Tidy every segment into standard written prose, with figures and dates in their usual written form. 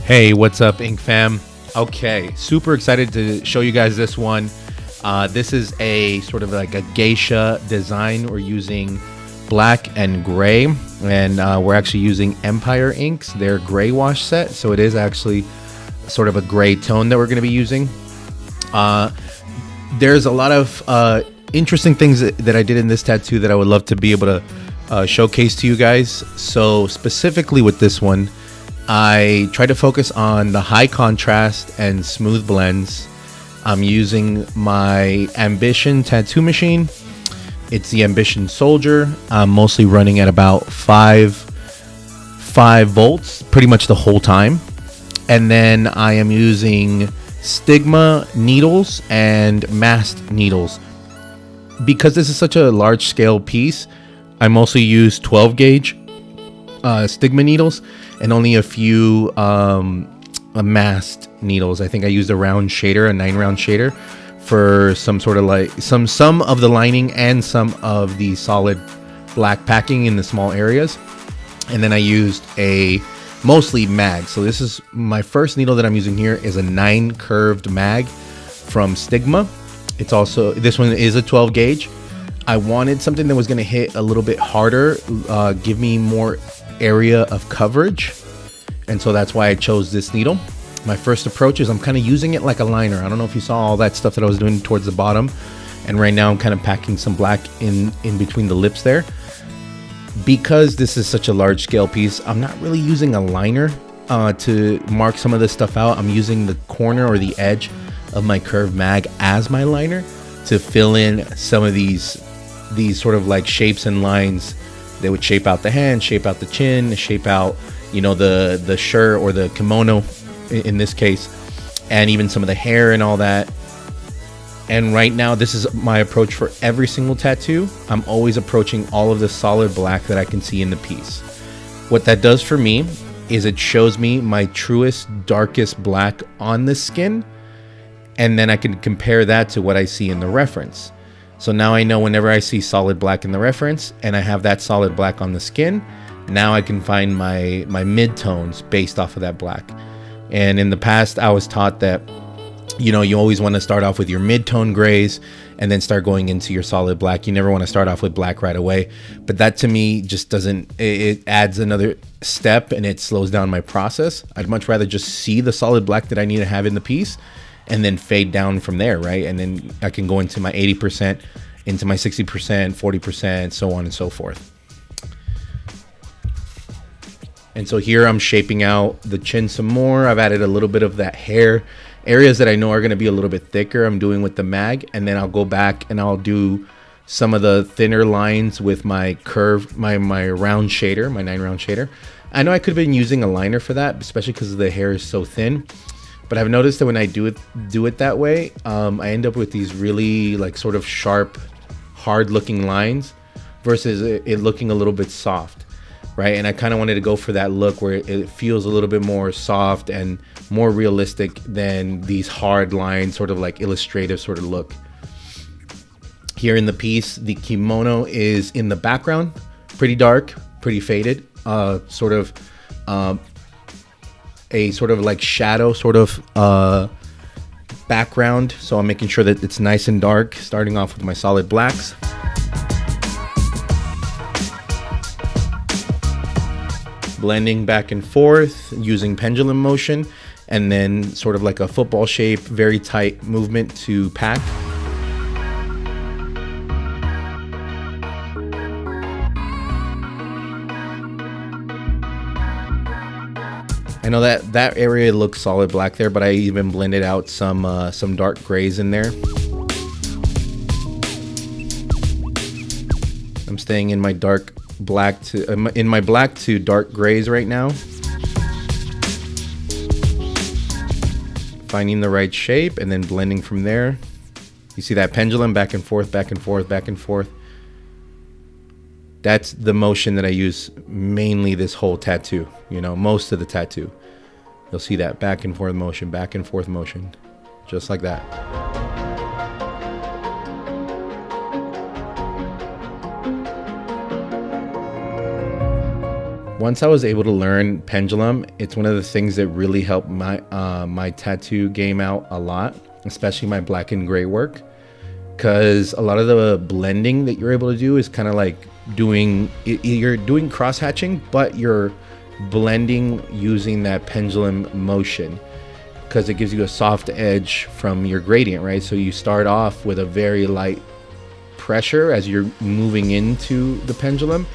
Hey, what's up, Ink Fam? Okay, super excited to show you guys this one. This is a sort of like a geisha design. We're using black and gray, and we're actually using Empire inks, their gray wash set. So it is actually sort of a gray tone that we're going to be using. There's a lot of interesting things that I did in this tattoo that I would love to be able to showcase to you guys. So specifically with this one, I try to focus on the high contrast and smooth blends. I'm using my Ambition tattoo machine. It's the Ambition Soldier. I'm mostly running at about 5 volts pretty much the whole time. And then I am using Stigma needles and masked needles. Because this is such a large scale piece, I mostly use 12 gauge Stigma needles and only a few masked needles. I think I used a round shader, a 9-round shader, for some sort of like some of the lining and some of the solid black packing in the small areas. And then I used a mostly mag. So this is my first needle that I'm using here is a 9 curved mag from Stigma. It's also, this one is a 12 gauge. I wanted something that was going to hit a little bit harder, give me more area of coverage, and so that's why I chose this needle. My first approach is I'm kind of using it like a liner. I don't know if you saw all that stuff that I was doing towards the bottom, and right now I'm kind of packing some black in between the lips there. Because this is such a large scale piece, I'm not really using a liner to mark some of this stuff out. I'm using the corner or the edge of my curved mag as my liner to fill in some of these sort of like shapes and lines that would shape out the hand, shape out the chin, shape out, you know, the shirt or the kimono in this case, and even some of the hair and all that. And right now, this is my approach for every single tattoo. I'm always approaching all of the solid black that I can see in the piece. What that does for me is it shows me my truest, darkest black on the skin, and then I can compare that to what I see in the reference. So now I know whenever I see solid black in the reference and I have that solid black on the skin, now I can find my mid-tones based off of that black. And in the past, I was taught that, you know, you always want to start off with your mid-tone grays and then start going into your solid black. You never want to start off with black right away. But that to me just doesn't, it adds another step and it slows down my process. I'd much rather just see the solid black that I need to have in the piece and then fade down from there, right? And then I can go into my 80%, into my 60%, 40%, so on and so forth. And so here I'm shaping out the chin some more. I've added a little bit of that hair. Areas that I know are gonna be a little bit thicker, I'm doing with the mag, and then I'll go back and I'll do some of the thinner lines with my curve, my round shader, my 9-round shader. I know I could have been using a liner for that, especially because the hair is so thin. But I've noticed that when I do it that way, I end up with these really like sort of sharp, hard looking lines versus it looking a little bit soft, right? And I kind of wanted to go for that look where it feels a little bit more soft and more realistic than these hard lines, sort of like illustrative sort of look. Here in the piece, the kimono is in the background, pretty dark, pretty faded, sort of a sort of like shadow sort of background. So I'm making sure that it's nice and dark, starting off with my solid blacks. Blending back and forth using pendulum motion, and then sort of like a football shape, very tight movement to pack. I know that area looks solid black there, but I even blended out some dark grays in there. I'm staying in my dark black in my black to dark grays right now. Finding the right shape and then blending from there. You see that pendulum back and forth, back and forth, back and forth. That's the motion that I use mainly this whole tattoo, you know, most of the tattoo. You'll see that back and forth motion, just like that. Once I was able to learn Pendulum, it's one of the things that really helped my my tattoo game out a lot, especially my black and gray work, because a lot of the blending that you're able to do is kind of like you're doing cross hatching, but you're blending using that pendulum motion, because it gives you a soft edge from your gradient, right? So you start off with a very light pressure as you're moving into the pendulum,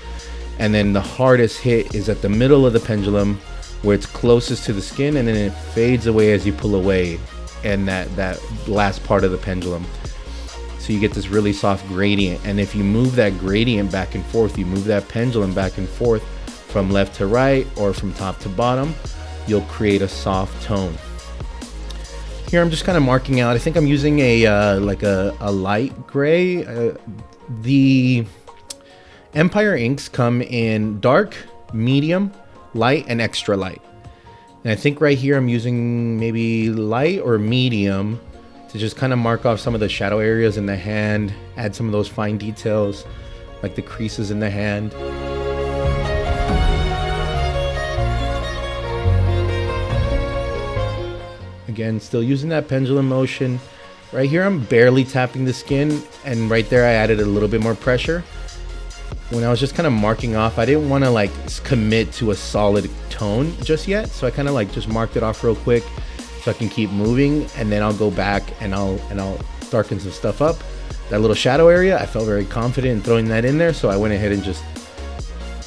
and then the hardest hit is at the middle of the pendulum where it's closest to the skin, and then it fades away as you pull away, and that last part of the pendulum. So you get this really soft gradient, and if you move that gradient back and forth, you move that pendulum back and forth from left to right or from top to bottom, you'll create a soft tone. Here I'm just kind of marking out. I think I'm using a like a light gray. The Empire inks come in dark, medium, light, and extra light. And I think right here I'm using maybe light or medium to just kind of mark off some of the shadow areas in the hand, add some of those fine details like the creases in the hand. Again, still using that pendulum motion. Right here I'm barely tapping the skin, and right there I added a little bit more pressure. When I was just kind of marking off, I didn't want to like commit to a solid tone just yet, so I kind of like just marked it off real quick so I can keep moving, and then I'll go back and I'll darken some stuff up. That little shadow area, I felt very confident in throwing that in there, so I went ahead and just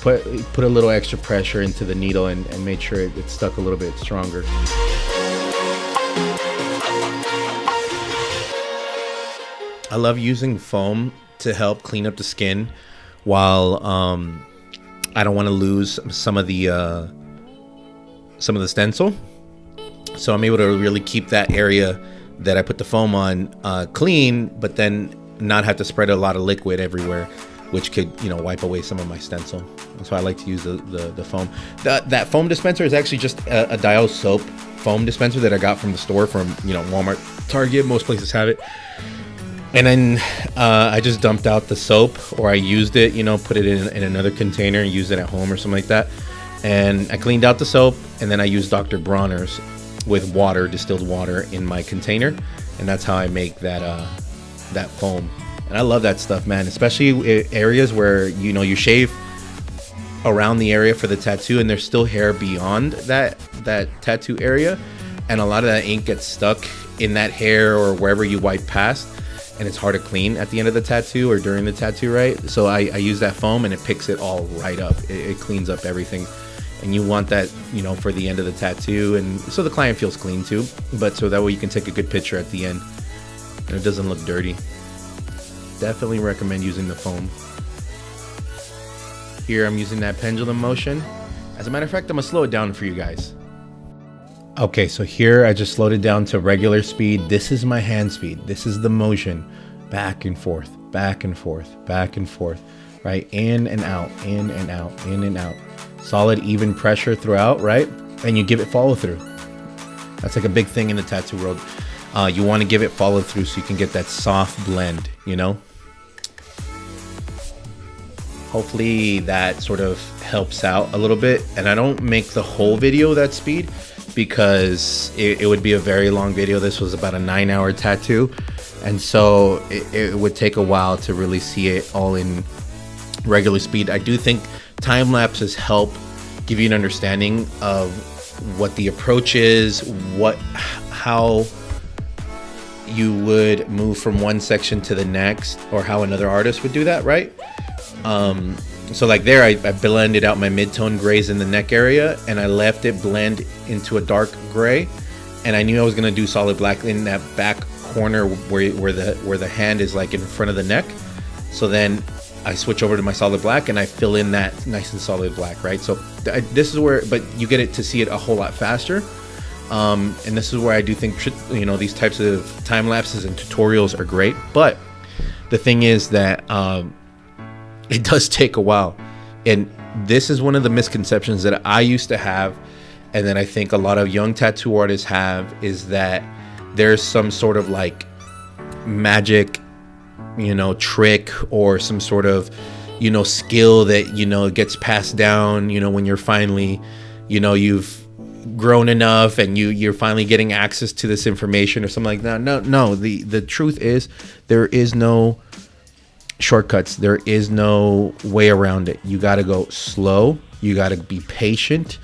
put a little extra pressure into the needle and made sure it stuck a little bit stronger. I love using foam to help clean up the skin while I don't want to lose some of the stencil. So I'm able to really keep that area that I put the foam on clean, but then not have to spread a lot of liquid everywhere, which could, wipe away some of my stencil. So I like to use the foam. That foam dispenser is actually just a Dial soap foam dispenser that I got from the store, from Walmart, Target, most places have it. And then I just dumped out the soap, or I used it, put it in another container and used it at home or something like that. And I cleaned out the soap, and then I used Dr. Bronner's with water, distilled water, in my container, and that's how I make that foam. And I love that stuff, man, especially areas where you shave around the area for the tattoo and there's still hair beyond that tattoo area, and a lot of that ink gets stuck in that hair or wherever you wipe past, and it's hard to clean at the end of the tattoo or during the tattoo, right? So I use that foam, and it picks it all right up. It cleans up everything, and you want that for the end of the tattoo, and so the client feels clean too, but so that way you can take a good picture at the end and it doesn't look dirty. Definitely recommend using the foam. Here I'm using that pendulum motion. As a matter of fact, I'm gonna slow it down for you guys. Okay, so here I just slowed it down to regular speed. This is my hand speed. This is the motion. Back and forth, back and forth, back and forth, right? In and out, in and out, in and out. Solid, even pressure throughout, right? And you give it follow through. That's like a big thing in the tattoo world. You want to give it follow through so you can get that soft blend, Hopefully that sort of helps out a little bit. And I don't make the whole video that speed because it would be a very long video. This was about a 9-hour tattoo, and so it would take a while to really see it all in regular speed. I do think time lapses help give you an understanding of what the approach is, how you would move from one section to the next, or how another artist would do that, right? So like there, I blended out my mid-tone grays in the neck area, and I left it blend into a dark gray, and I knew I was gonna do solid black in that back corner where the hand is like in front of the neck. So then I switch over to my solid black and I fill in that nice and solid black, right? So this is where, but you get it to see it a whole lot faster. And this is where I do think, these types of time lapses and tutorials are great. But the thing is that it does take a while. And this is one of the misconceptions that I used to have, and that I think a lot of young tattoo artists have, is that there's some sort of like magic, trick, or some sort of skill that, gets passed down, when you're finally, you've grown enough and you're finally getting access to this information or something like that. No, the truth is there is no shortcuts. There is no way around it. You got to go slow. You got to be patient,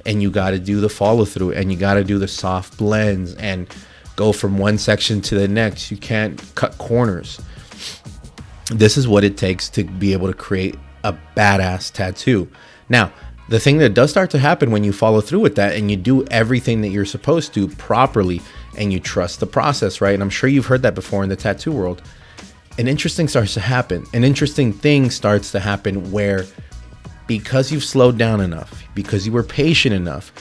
and you got to do the follow through, and you got to do the soft blends and go from one section to the next. You can't cut corners. This is what it takes to be able to create a badass tattoo. Now, the thing that does start to happen when you follow through with that and you do everything that you're supposed to properly and you trust the process, right? And I'm sure you've heard that before in the tattoo world. An interesting starts to happen. An interesting thing starts to happen where, because you've slowed down enough, because you were patient enough,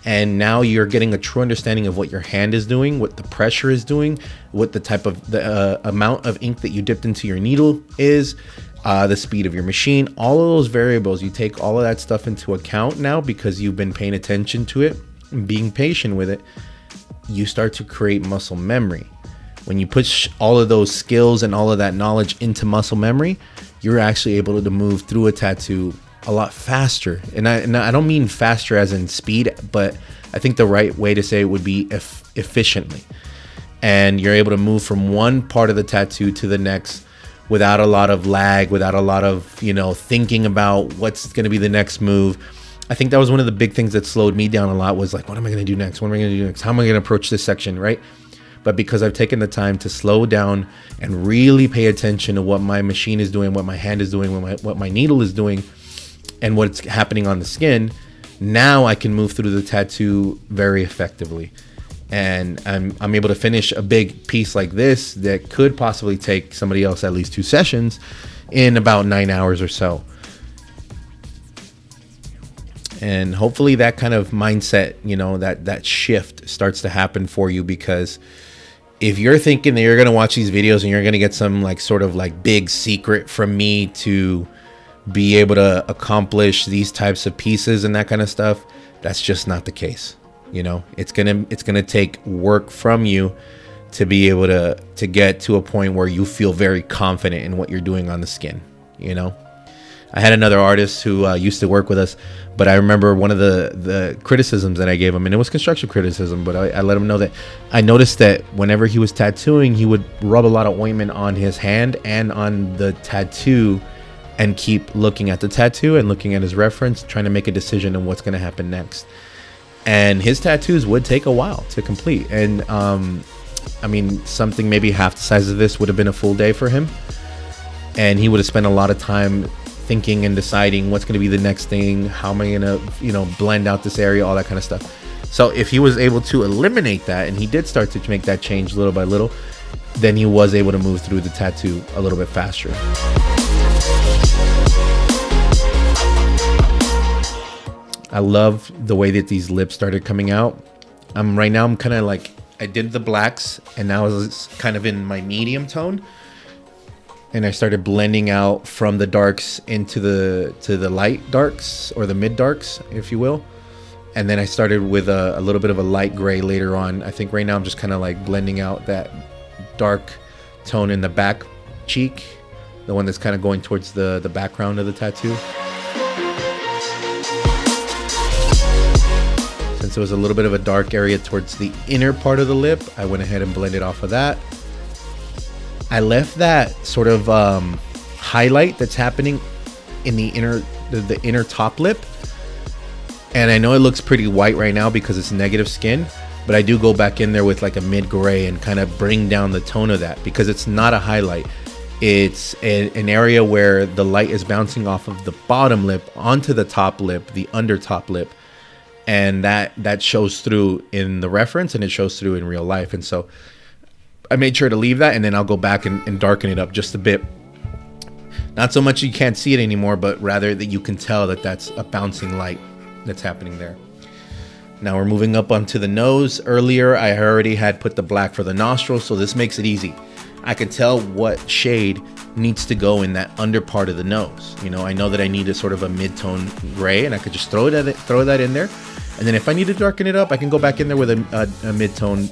and now you're getting a true understanding of what your hand is doing, what the pressure is doing, what the type of the amount of ink that you dipped into your needle is, the speed of your machine, all of those variables, you take all of that stuff into account now because you've been paying attention to it and being patient with it. You start to create muscle memory. When you push all of those skills and all of that knowledge into muscle memory, you're actually able to move through a tattoo a lot faster. And I don't mean faster as in speed, but I think the right way to say it would be efficiently. And you're able to move from one part of the tattoo to the next without a lot of lag, without a lot of, thinking about what's going to be the next move. I think that was one of the big things that slowed me down a lot, was like, what am I going to do next? What am I going to do next? How am I going to approach this section, right? But because I've taken the time to slow down and really pay attention to what my machine is doing, what my hand is doing, what my needle is doing, and what's happening on the skin, now I can move through the tattoo very effectively. And I'm able to finish a big piece like this that could possibly take somebody else at least 2 sessions in about 9 hours or so. And hopefully that kind of mindset, that shift starts to happen for you, because if you're thinking that you're going to watch these videos and you're going to get some sort of big secret from me to be able to accomplish these types of pieces and that kind of stuff, that's just not the case. It's gonna take work from you to be able to get to a point where you feel very confident in what you're doing on the skin. I had another artist who used to work with us, but I remember one of the criticisms that I gave him, and it was constructive criticism, but I let him know that I noticed that whenever he was tattooing, he would rub a lot of ointment on his hand and on the tattoo and keep looking at the tattoo and looking at his reference, trying to make a decision on what's going to happen next. And his tattoos would take a while to complete. And something maybe half the size of this would have been a full day for him. And he would have spent a lot of time thinking and deciding what's going to be the next thing. How am I going to, blend out this area, all that kind of stuff. So if he was able to eliminate that, and he did start to make that change little by little, then he was able to move through the tattoo a little bit faster. I love the way that these lips started coming out. Right now I'm kind of I did the blacks, and now it's kind of in my medium tone, and I started blending out from the darks into the light darks, or the mid darks, if you will. And then I started with a little bit of a light gray later on. I think right now I'm just kind of blending out that dark tone in the back cheek, the one that's kind of going towards the background of the tattoo. Since there was a little bit of a dark area towards the inner part of the lip, I went ahead and blended off of that. I left that sort of highlight that's happening in the inner top lip. And I know it looks pretty white right now because it's negative skin, but I do go back in there with a mid gray and kind of bring down the tone of that, because it's not a highlight. It's an area where the light is bouncing off of the bottom lip onto the top lip, the under top lip. And that shows through in the reference, and it shows through in real life. And so I made sure to leave that, and then I'll go back and darken it up just a bit. Not so much you can't see it anymore, but rather that you can tell that that's a bouncing light that's happening there. Now we're moving up onto the nose. Earlier, I already had put the black for the nostrils, so this makes it easy. I can tell what shade needs to go in that under part of the nose. I know that I need a sort of a mid-tone gray, and I could just throw that in there. And then if I need to darken it up, I can go back in there with a mid-tone,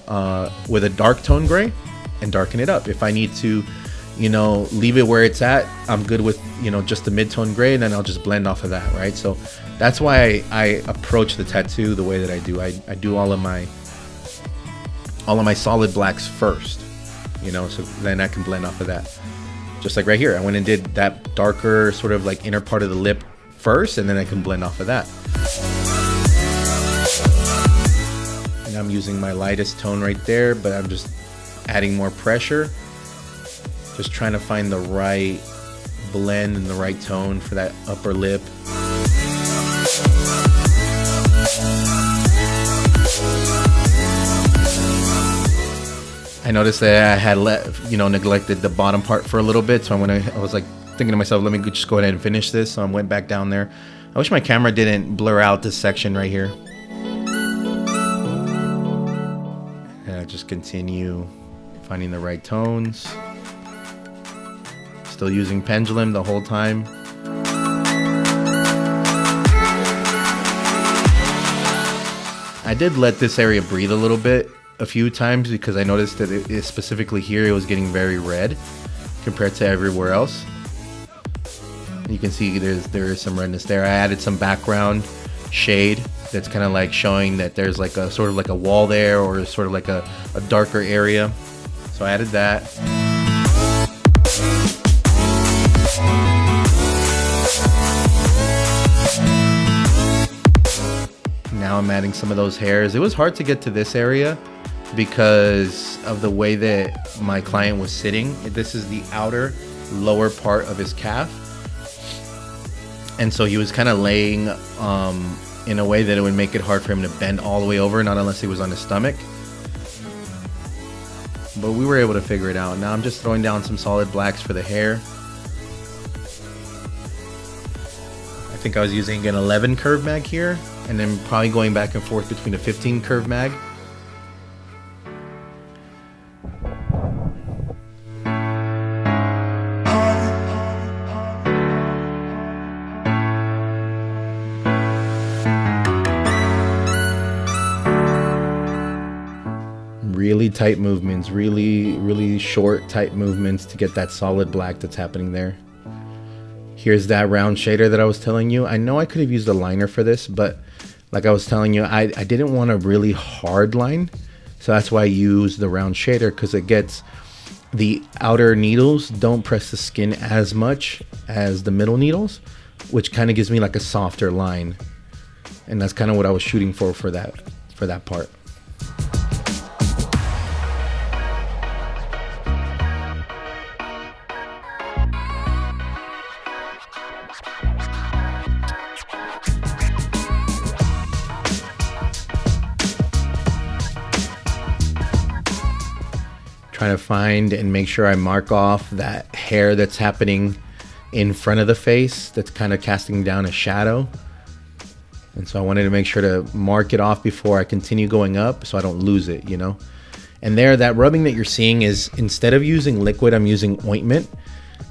with a dark tone gray, and darken it up. If I need to, leave it where it's at. I'm good with, just the mid-tone gray, and then I'll just blend off of that, right? So that's why I approach the tattoo the way that I do. I do all of my solid blacks first, so then I can blend off of that. Just like right here, I went and did that darker sort of like inner part of the lip first, and then I can blend off of that. And I'm using my lightest tone right there, but I'm just adding more pressure. Just trying to find the right blend and the right tone for that upper lip. I noticed that I had neglected the bottom part for a little bit, so I was like thinking to myself, let me just go ahead and finish this. So I went back down there. I wish my camera didn't blur out this section right here. And I just continue finding the right tones. Still using Pendulum the whole time. I did let this area breathe a little bit a few times because I noticed that it specifically here, it was getting very red compared to everywhere else. You can see there is some redness there. I added some background shade that's kind of like showing that there's like a sort of like a wall there, or sort of like a darker area. So I added that. Now I'm adding some of those hairs. It was hard to get to this area because of the way that my client was sitting. This is the outer lower part of his calf. And so he was kind of laying in a way that it would make it hard for him to bend all the way over, not unless he was on his stomach. But we were able to figure it out. Now I'm just throwing down some solid blacks for the hair. I think I was using an 11 curve mag here, and then probably going back and forth between a 15 curve mag. Really tight movements, really short tight movements to get that solid black that's happening there. Here's that round shader that I was telling you. I know I could have used a liner for this, but like I was telling you, I didn't want a really hard line, so that's why I used the round shader, because it gets the outer needles don't press the skin as much as the middle needles, which kind of gives me like a softer line, and that's kind of what I was shooting for that part. Trying to find and make sure I mark off that hair that's happening in front of the face that's kind of casting down a shadow. And so I wanted to make sure to mark it off before I continue going up so I don't lose it, And there, that rubbing that you're seeing is, instead of using liquid, I'm using ointment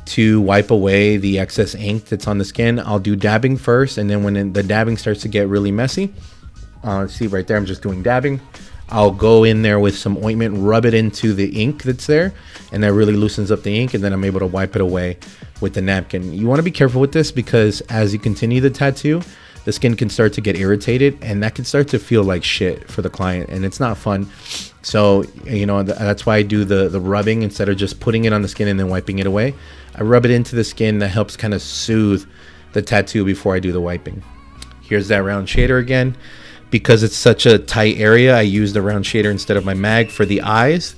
to wipe away the excess ink that's on the skin. I'll do dabbing first, and then when the dabbing starts to get really messy, see right there, I'm just doing dabbing. I'll go in there with some ointment, rub it into the ink that's there, and that really loosens up the ink, and then I'm able to wipe it away with the napkin. You want to be careful with this because as you continue the tattoo, the skin can start to get irritated, and that can start to feel like shit for the client, and it's not fun. So, that's why I do the rubbing instead of just putting it on the skin and then wiping it away. I rub it into the skin. That helps kind of soothe the tattoo before I do the wiping. Here's that round shader again. Because it's such a tight area, I used the round shader instead of my mag for the eyes.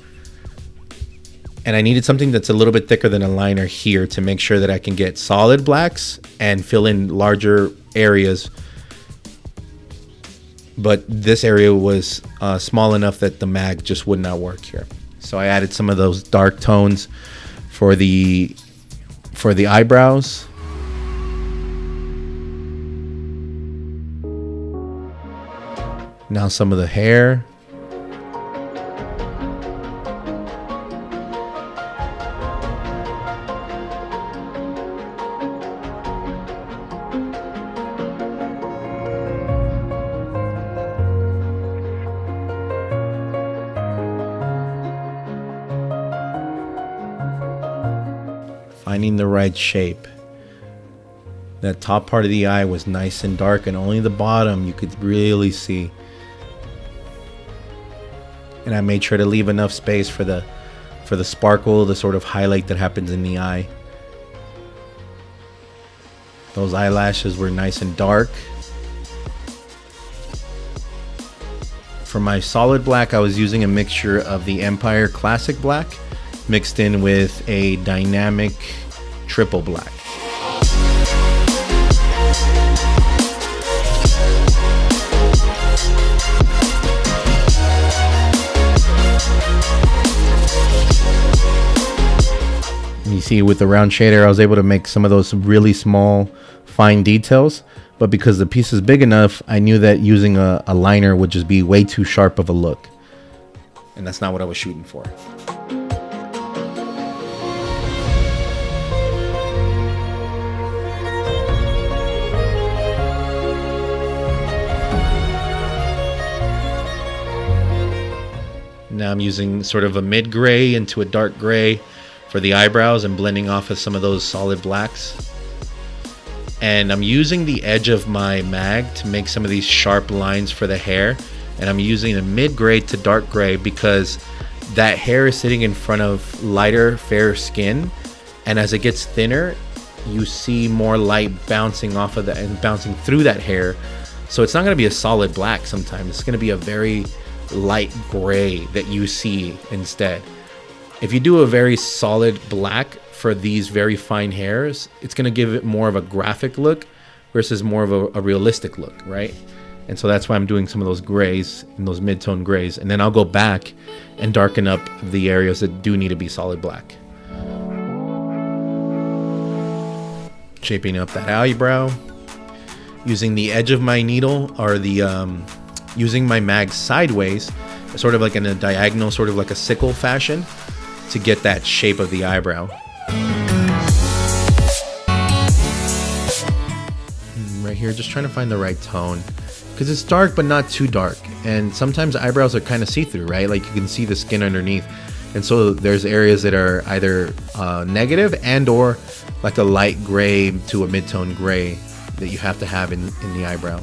And I needed something that's a little bit thicker than a liner here to make sure that I can get solid blacks and fill in larger areas. But this area was small enough that the mag just would not work here. So I added some of those dark tones for the eyebrows. Now some of the hair. finding the right shape. That top part of the eye was nice and dark, and only the bottom you could really see. And I made sure to leave enough space for the sparkle, the sort of highlight that happens in the eye. Those eyelashes were nice and dark. For my solid black, I was using a mixture of the Empire Classic Black mixed in with a dynamic triple black. You see, with the round shader, I was able to make some of those really small, fine details. But because the piece is big enough, I knew that using a liner would just be way too sharp of a look. And that's not what I was shooting for. Now I'm using sort of a mid-gray into a dark gray for the eyebrows and blending off of some of those solid blacks. And I'm using the edge of my mag to make some of these sharp lines for the hair. And I'm using a mid-gray to dark gray because that hair is sitting in front of lighter, fair skin. And as it gets thinner, you see more light bouncing off of that and bouncing through that hair. So it's not going to be a solid black sometimes. It's going to be a very light gray that you see instead. If you do a very solid black for these very fine hairs, it's going to give it more of a graphic look versus more of a realistic look, right? And so that's why I'm doing some of those grays and those mid-tone grays. And then I'll go back and darken up the areas that do need to be solid black. Shaping up that eyebrow. Using the edge of my needle or using my mag sideways, sort of like in a diagonal, sort of like a sickle fashion, to get that shape of the eyebrow. Right here, just trying to find the right tone, because it's dark but not too dark, and sometimes eyebrows are kind of see-through, right? Like you can see the skin underneath, and so there's areas that are either negative and or like a light gray to a mid-tone gray that you have to have in the eyebrow.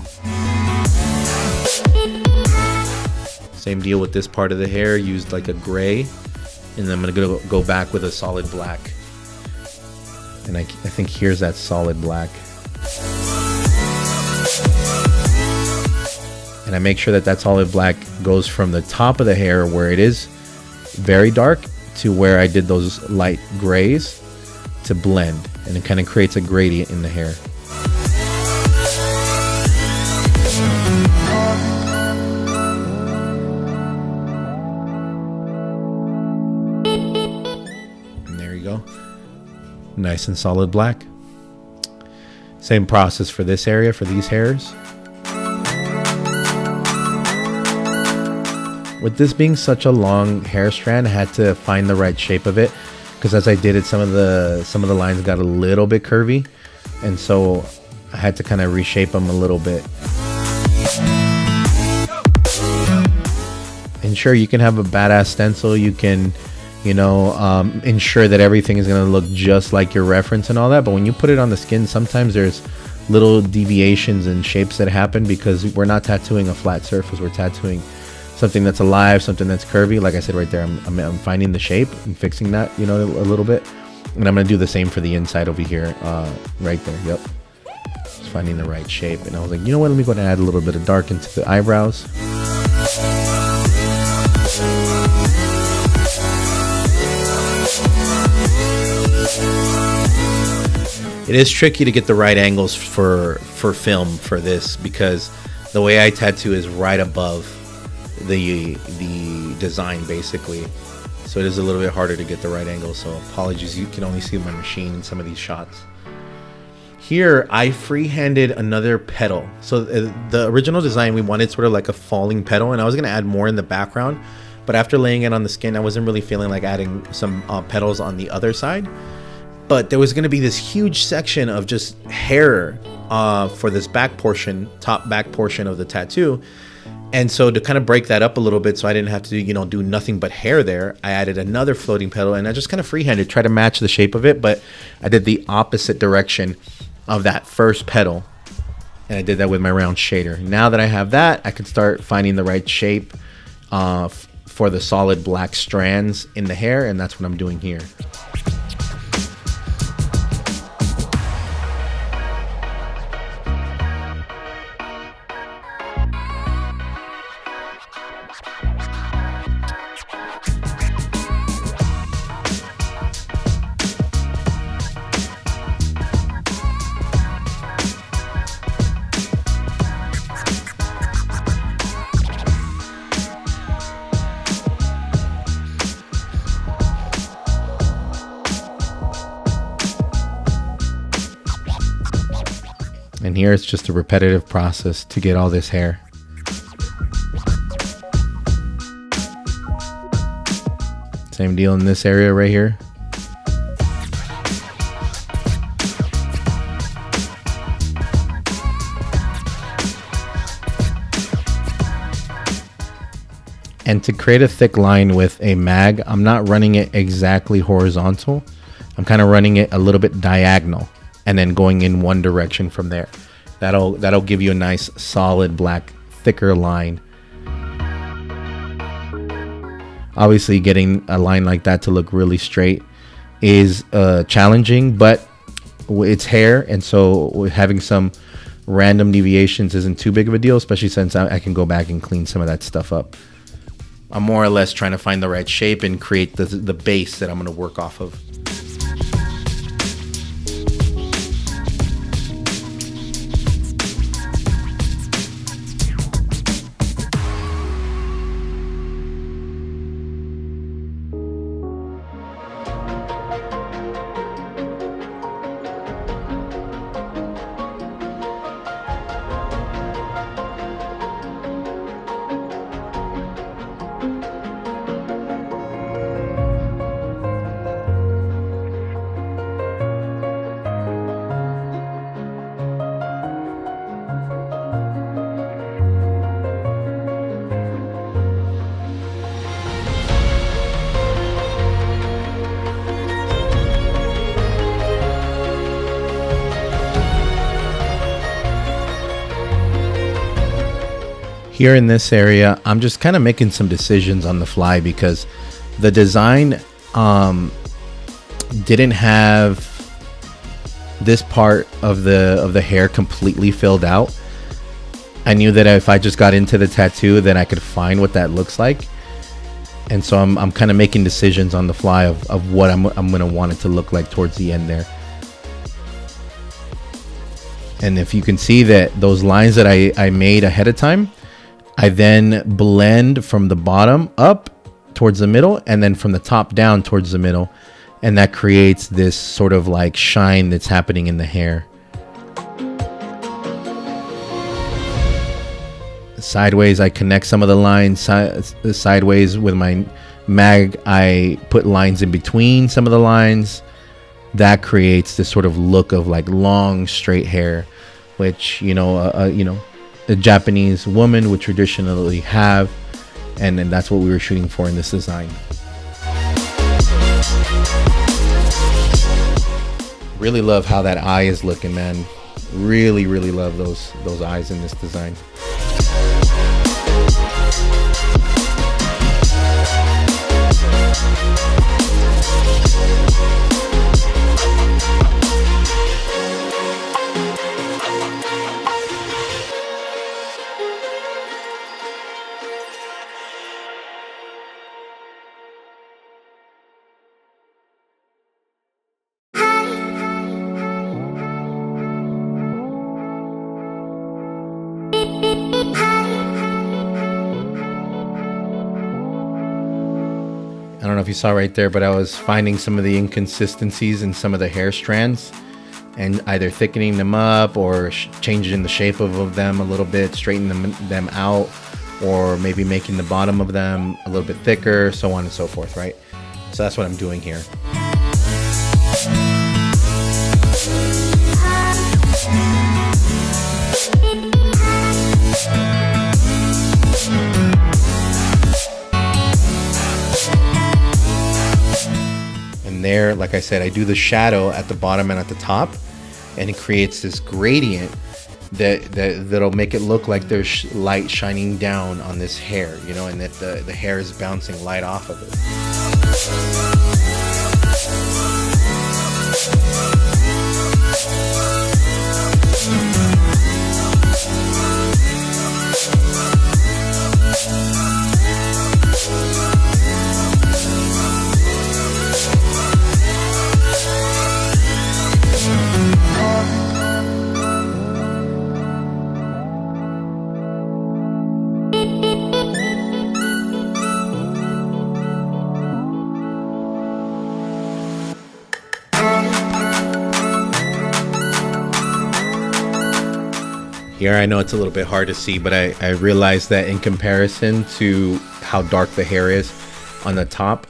Same deal with this part of the hair, used like a gray, and then I'm gonna go back with a solid black. And I think here's that solid black. And I make sure that solid black goes from the top of the hair where it is very dark to where I did those light grays to blend. And it kind of creates a gradient in the hair. Nice and solid black. Same process for this area, for these hairs. With this being such a long hair strand, I had to find the right shape of it, because as I did it, some of the lines got a little bit curvy, and so I had to kind of reshape them a little bit. And sure, you can have a badass stencil, you can ensure that everything is going to look just like your reference and all that, but when you put it on the skin, sometimes there's little deviations and shapes that happen because we're not tattooing a flat surface, we're tattooing something that's alive, something that's curvy. Like I said right there, I'm finding the shape and fixing that, a little bit, and I'm going to do the same for the inside over here, right there. Yep, just finding the right shape. And I was like, you know what, let me go ahead and add a little bit of dark into the eyebrows. It is tricky to get the right angles for film for this, because the way I tattoo is right above the design basically, so it is a little bit harder to get the right angle. So apologies, you can only see my machine in some of these shots. Here I freehanded another petal. So the original design, we wanted sort of like a falling petal, and I was going to add more in the background, but after laying it on the skin, I wasn't really feeling like adding some petals on the other side. But there was going to be this huge section of just hair for this back portion, top back portion of the tattoo. And so to kind of break that up a little bit so I didn't have to, do nothing but hair there, I added another floating petal, and I just kind of freehanded, try to match the shape of it, but I did the opposite direction of that first petal. And I did that with my round shader. Now that I have that, I can start finding the right shape for the solid black strands in the hair, and that's what I'm doing here. And here it's just a repetitive process to get all this hair. Same deal in this area right here. And to create a thick line with a mag, I'm not running it exactly horizontal. I'm kind of running it a little bit diagonal, and then going in one direction from there. That'll give you a nice solid black thicker line. Obviously getting a line like that to look really straight is challenging, but it's hair, and so having some random deviations isn't too big of a deal, especially since I can go back and clean some of that stuff up. I'm more or less trying to find the right shape and create the base that I'm going to work off of. Here in this area, I'm just kind of making some decisions on the fly because the design didn't have this part of the hair completely filled out. I knew that if I just got into the tattoo, then I could find what that looks like. And so I'm kind of making decisions on the fly of what I'm going to want it to look like towards the end there. And if you can see that those lines that I made ahead of time, I then blend from the bottom up towards the middle, and then from the top down towards the middle. And that creates this sort of like shine that's happening in the hair. Sideways, I connect some of the lines sideways with my mag. I put lines in between some of the lines. That creates this sort of look of like long straight hair, which a Japanese woman would traditionally have, and that's what we were shooting for in this design. Really love how that eye is looking, man. Really love those eyes in this design. I don't know if you saw right there, but I was finding some of the inconsistencies in some of the hair strands and either thickening them up or changing the shape of them a little bit, straightening them out, or maybe making the bottom of them a little bit thicker, so on and so forth, right? So that's what I'm doing here. And there, like I said, I do the shadow at the bottom and at the top, and it creates this gradient that'll make it look like there's light shining down on this hair, you know, and that the hair is bouncing light off of it. Here, I know it's a little bit hard to see, but I realized that in comparison to how dark the hair is on the top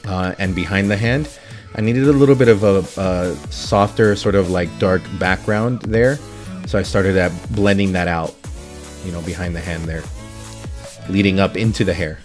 and behind the hand, I needed a little bit of a softer sort of like dark background there. So I started at blending that out, you know, behind the hand there, leading up into the hair.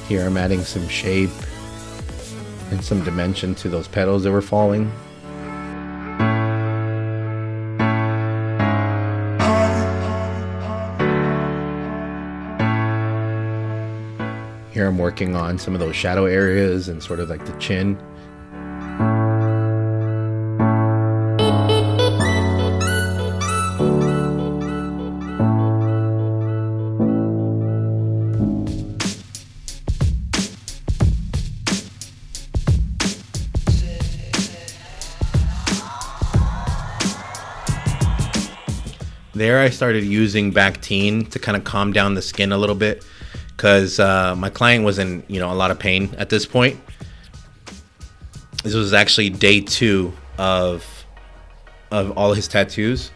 Here I'm adding some shape and some dimension to those petals that were falling. Here I'm working on some of those shadow areas and sort of like the chin. There I started using Bactine to kind of calm down the skin a little bit, because my client was in, you know, a lot of pain at this point. This was actually day 2 of all his tattoos,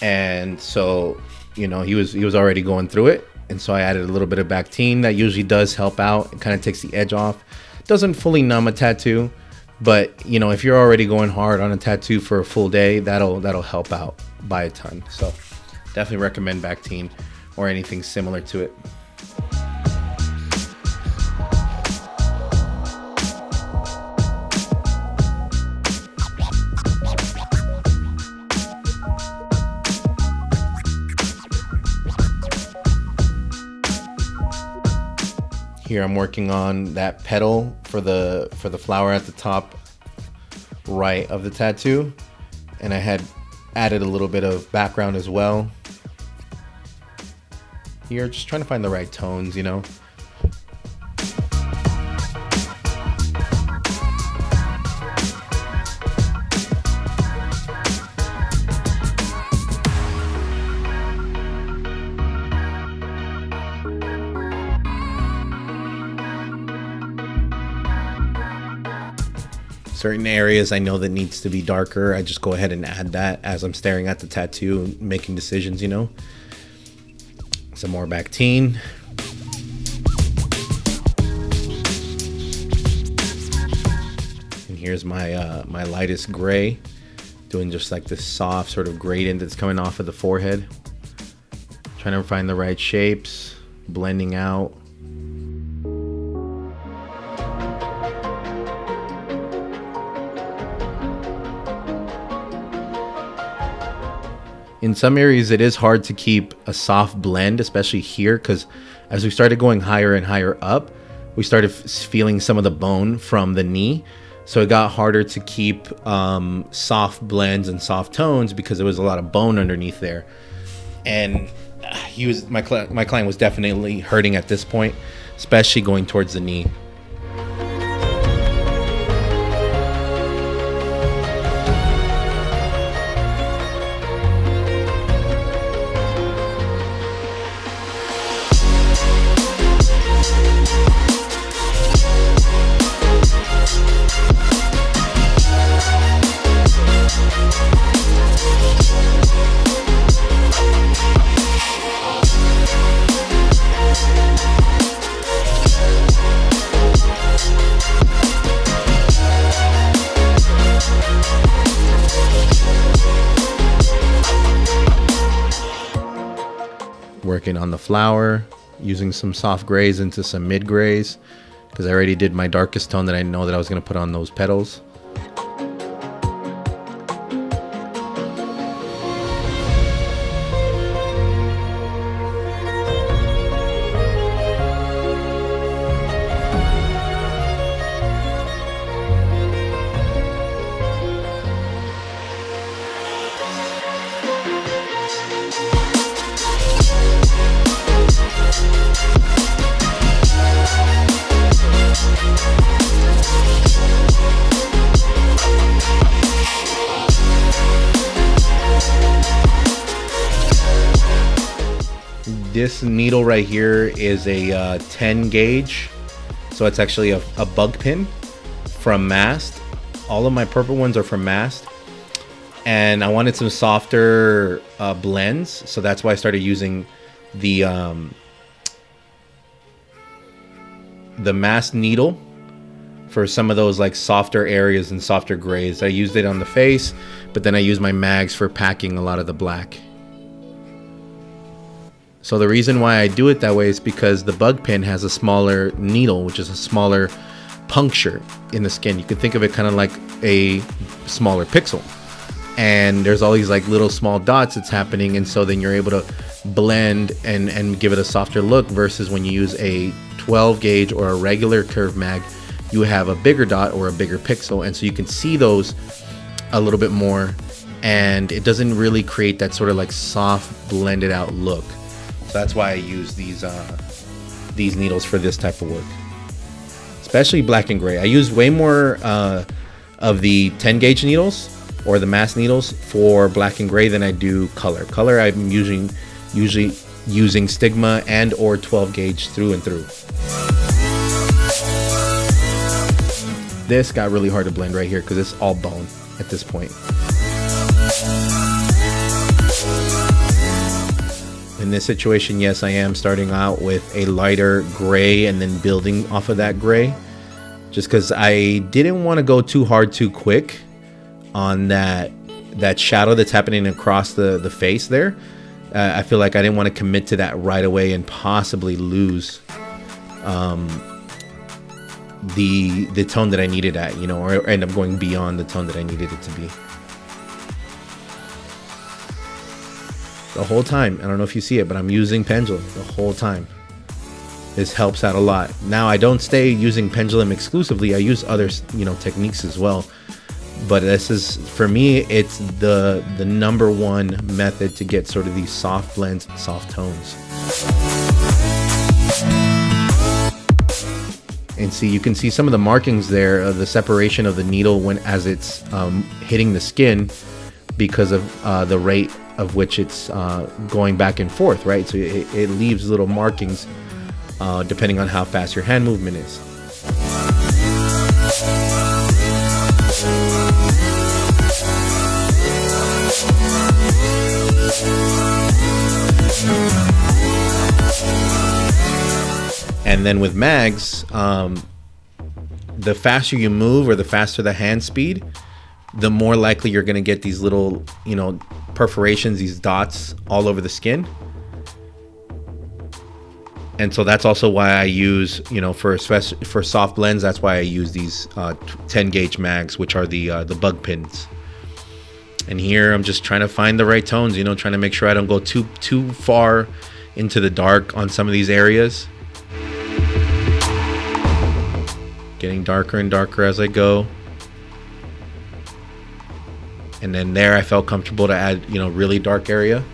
and so, you know, he was already going through it, and so I added a little bit of Bactine. That usually does help out. It kind of takes the edge off. Doesn't fully numb a tattoo, but you know, if you're already going hard on a tattoo for a full day, that'll help out by a ton. So definitely recommend Bactine or anything similar to it. Here I'm working on that petal for the flower at the top right of the tattoo, and I had added a little bit of background as well. Here, just trying to find the right tones, you know. Certain areas I know that needs to be darker, I just go ahead and add that as I'm staring at the tattoo and making decisions, you know. Some more Bactine. And here's my my lightest gray, doing just like this soft sort of gradient that's coming off of the forehead. Trying to find the right shapes, blending out. In some areas, it is hard to keep a soft blend, especially here, because as we started going higher and higher up, we started feeling some of the bone from the knee. So it got harder to keep soft blends and soft tones because there was a lot of bone underneath there. And my client was definitely hurting at this point, especially going towards the knee. Working on the flower, using some soft grays into some mid grays, because I already did my darkest tone that I know that I was going to put on those petals. This needle right here is a 10 gauge, so it's actually a bug pin from Mast. All of my purple ones are from Mast, and I wanted some softer blends, so that's why I started using the Mast needle for some of those like softer areas and softer grays. I used it on the face, but then I used my mags for packing a lot of the black. So the reason why I do it that way is because the bug pin has a smaller needle, which is a smaller puncture in the skin. You can think of it kind of like a smaller pixel. And there's all these like little small dots that's happening, and so then you're able to blend and give it a softer look, versus when you use a 12 gauge or a regular curve mag, you have a bigger dot or a bigger pixel, and so you can see those a little bit more, and it doesn't really create that sort of like soft blended out look. So that's why I use these needles for this type of work, especially black and gray. I use way more of the 10 gauge needles or the Mast needles for black and gray than I do color. Color I'm usually using stigma and or 12 gauge through and through. This got really hard to blend right here because it's all bone at this point. In this situation, yes, I am starting out with a lighter gray and then building off of that gray, just because I didn't want to go too hard too quick on that shadow that's happening across the face there. I feel like I didn't want to commit to that right away and possibly lose the tone that I needed at, you know, or end up going beyond the tone that I needed it to be. The whole time, I don't know if you see it, but I'm using Pendulum the whole time. This helps out a lot. Now I don't stay using Pendulum exclusively. I use other, you know, techniques as well. But this is, for me, it's the number one method to get sort of these soft blends, soft tones. And see, you can see some of the markings there of the separation of the needle when as it's hitting the skin, because of the rate of which it's going back and forth, right? So it leaves little markings depending on how fast your hand movement is. And then with mags, the faster you move or the faster the hand speed, the more likely you're going to get these little, you know, perforations, these dots all over the skin. And so that's also why I use, you know, for soft blends, that's why I use these 10 gauge mags, which are the bug pins. And here I'm just trying to find the right tones, you know, trying to make sure I don't go too far into the dark on some of these areas. Getting darker and darker as I go. And then there I felt comfortable to add, you know, really dark area.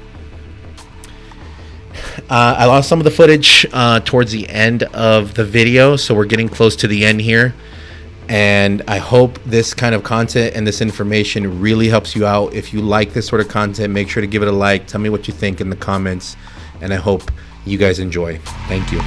I lost some of the footage towards the end of the video, so we're getting close to the end here. And I hope this kind of content and this information really helps you out. If you like this sort of content, make sure to give it a like. Tell me what you think in the comments, and I hope you guys enjoy. Thank you.